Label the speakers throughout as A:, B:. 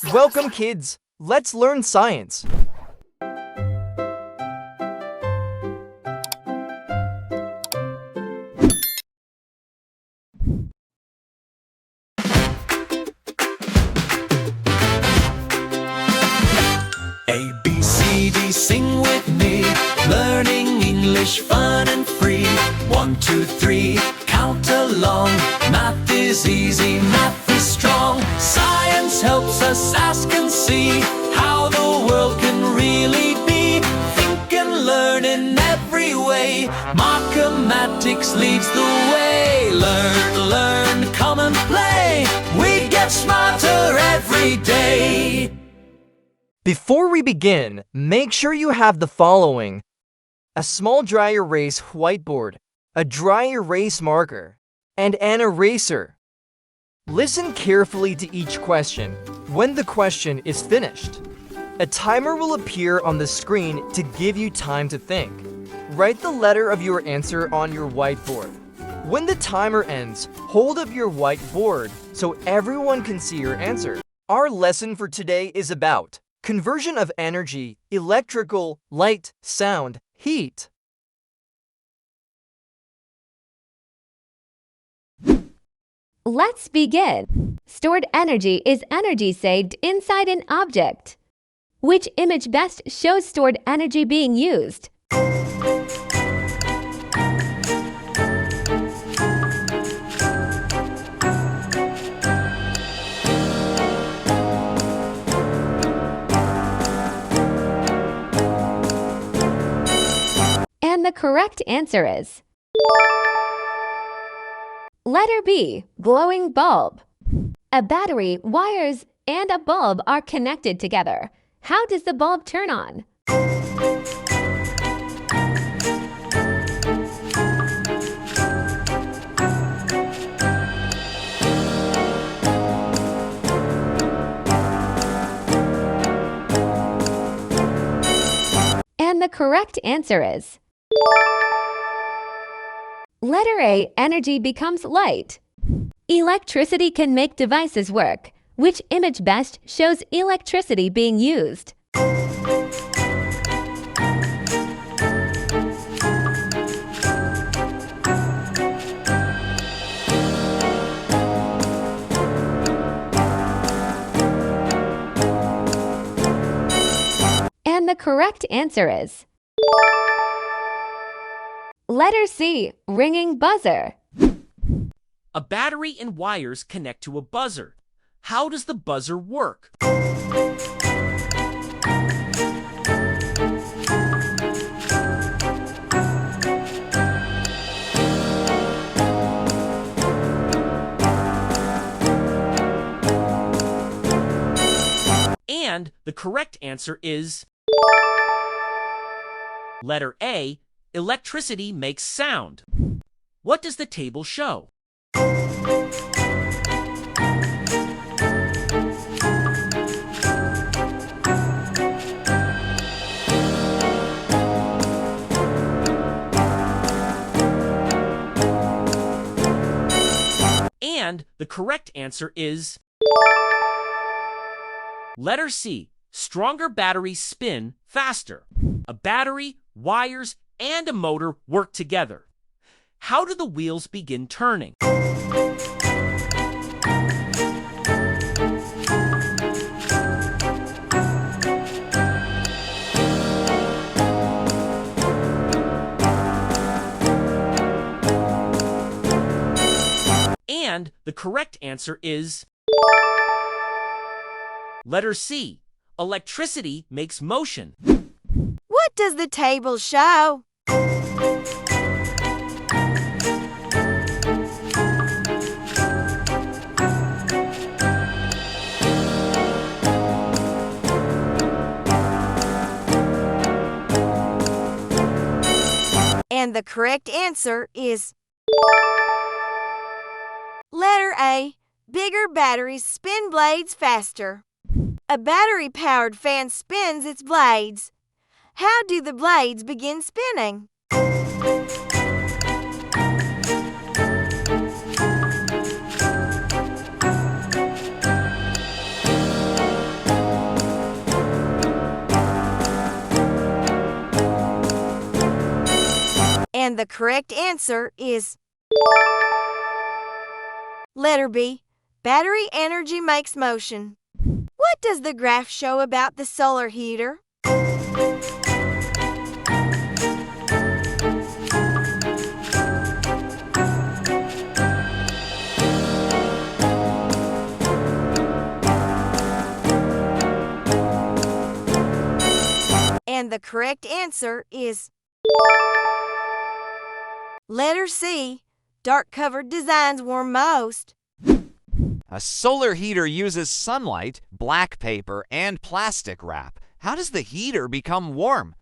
A: Welcome, kids! Let's learn science.
B: A, B, C, D, sing with me. Learning English fun and free. 1, 2, 3, count along. Math is easy, math is strong. Science helps us ask and see how the world can really be. Think and learn in every way. Markimatics leads the way. Learn, learn, come and play. We get smarter every day.
A: Before we begin, make sure you have the following: a small dry erase whiteboard, a dry erase marker, and an eraser. Listen carefully to each question. When the question is finished, a timer will appear on the screen to give you time to think. Write the letter of your answer on your whiteboard. When the timer ends, hold up your whiteboard so everyone can see your answer. Our lesson for today is about conversion of energy, electrical, light, sound, heat.
C: Let's begin. Stored energy is energy saved inside an object. Which image best shows stored energy being used? And the correct answer is letter B, glowing bulb. A battery, wires, and a bulb are connected together. How does the bulb turn on? And the correct answer is letter A, energy becomes light. Electricity can make devices work. Which image best shows electricity being used? And the correct answer is letter C, ringing buzzer.
D: A battery and wires connect to a buzzer. How does the buzzer work? And the correct answer is letter A, electricity makes sound. What does the table show? And the correct answer is letter C, stronger batteries spin faster. A battery, wires, and a motor work together. How do the wheels begin turning? And the correct answer is letter C, electricity makes motion.
E: What does the table show? And the correct answer is letter A, bigger batteries spin blades faster. A battery-powered fan spins its blades. How do the blades begin spinning? And the correct answer is letter B. Battery energy makes motion. What does the graph show about the solar heater? And the correct answer is letter C. Dark-covered designs warm most.
F: A solar heater uses sunlight, black paper, and plastic wrap. How does the heater become warm?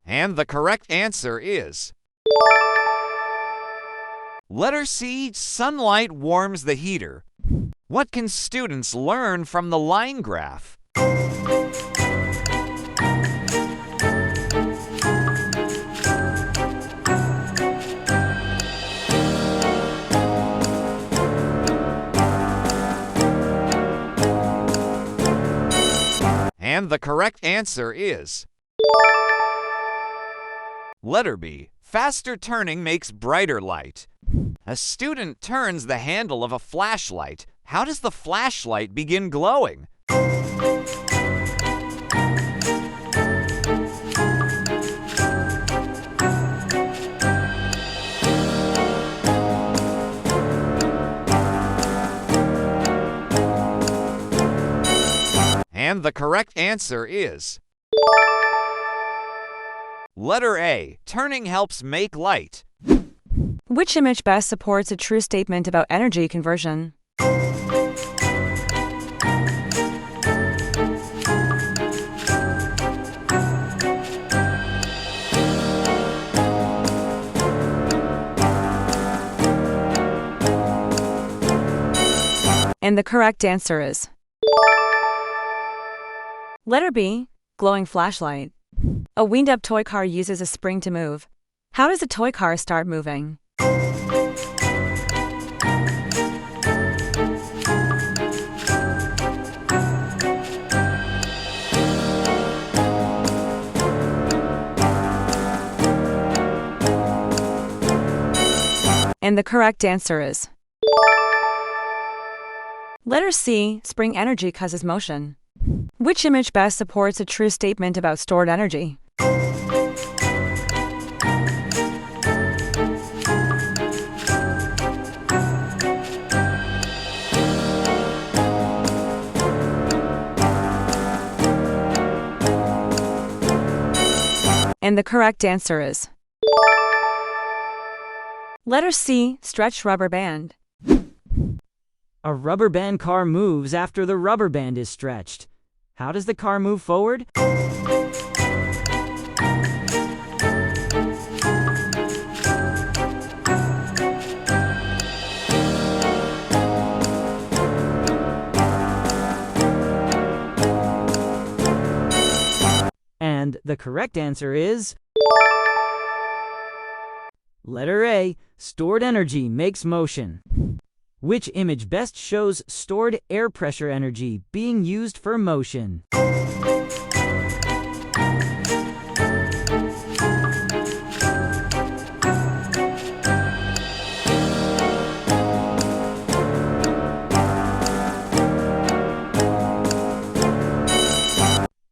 F: And the correct answer is letter C. Sunlight warms the heater. What can students learn from the line graph? And the correct answer is letter B. Faster turning makes brighter light. A student turns the handle of a flashlight. How does the flashlight begin glowing? And the correct answer is letter A. Turning helps make light.
G: Which image best supports a true statement about energy conversion? And the correct answer is letter B. Glowing flashlight. A wind-up toy car uses a spring to move. How does a toy car start moving? And the correct answer is letter C. Spring energy causes motion. Which image best supports a true statement about stored energy? And the correct answer is letter C. Stretched rubber band.
H: A rubber band car moves after the rubber band is stretched. How does the car move forward? And the correct answer is letter A. Stored energy makes motion. Which image best shows stored air pressure energy being used for motion?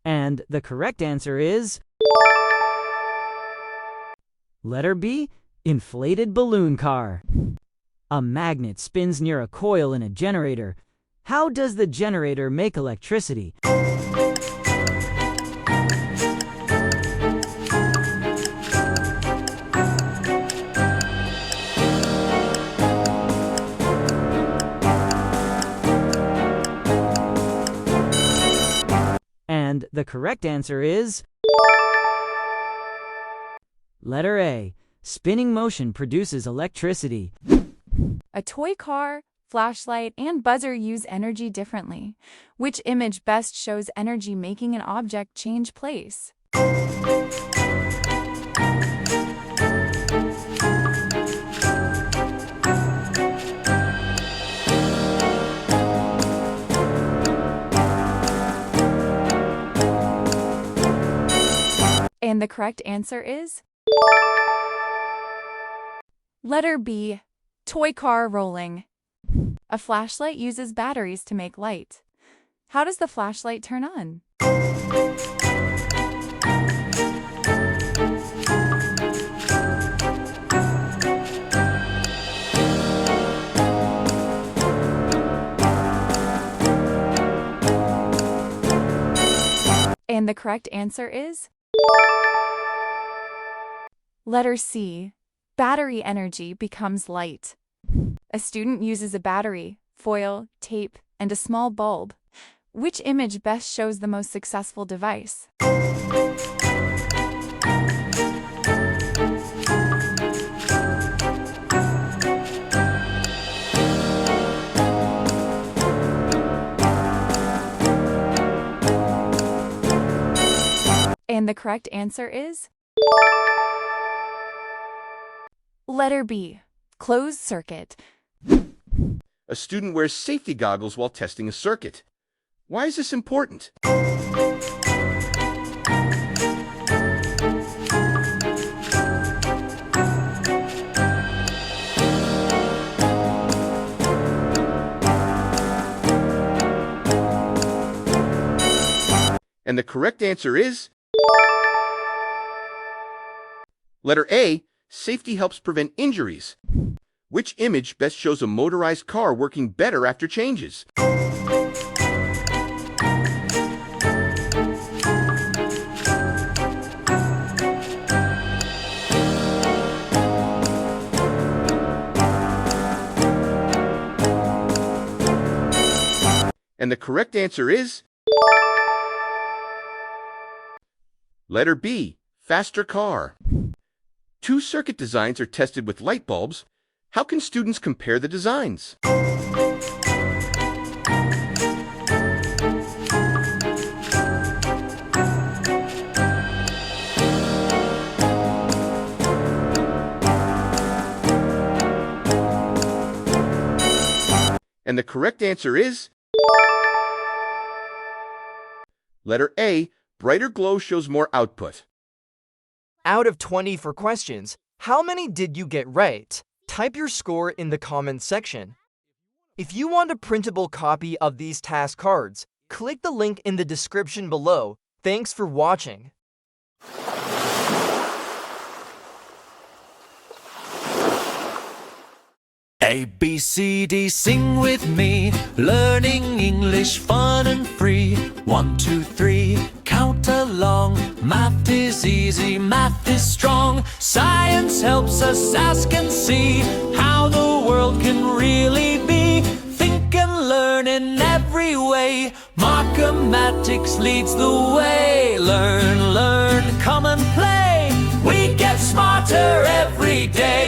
H: And the correct answer is letter B. Inflated balloon car. A magnet spins near a coil in a generator. How does the generator make electricity? And the correct answer is letter A. Spinning motion produces electricity.
I: A toy car, flashlight, and buzzer use energy differently. Which image best shows energy making an object change place? And the correct answer is letter B, toy car rolling. A flashlight uses batteries to make light. How does the flashlight turn on? And the correct answer is letter C, battery energy becomes light. A student uses a battery, foil, tape, and a small bulb. Which image best shows the most successful device? And the correct answer is letter B, closed circuit.
J: A student wears safety goggles while testing a circuit. Why is this important? And the correct answer is letter A, safety helps prevent injuries. Which image best shows a motorized car working better after changes? And the correct answer is letter B, faster car. Two circuit designs are tested with light bulbs. How can students compare the designs? And the correct answer is letter A, brighter glow shows more output.
A: Out of 20 for questions, how many did you get right? Type your score in the comments section. If you want a printable copy of these task cards, click the link in the description below. Thanks for watching.
B: A, B, C, D, sing with me. Learning English fun and free. 1, 2, 3, count along. Math is easy, math is strong. Science helps us ask and see how the world can really be. Think and learn in every way. Markimatics leads the way. Learn, learn, come and play. We get smarter every day.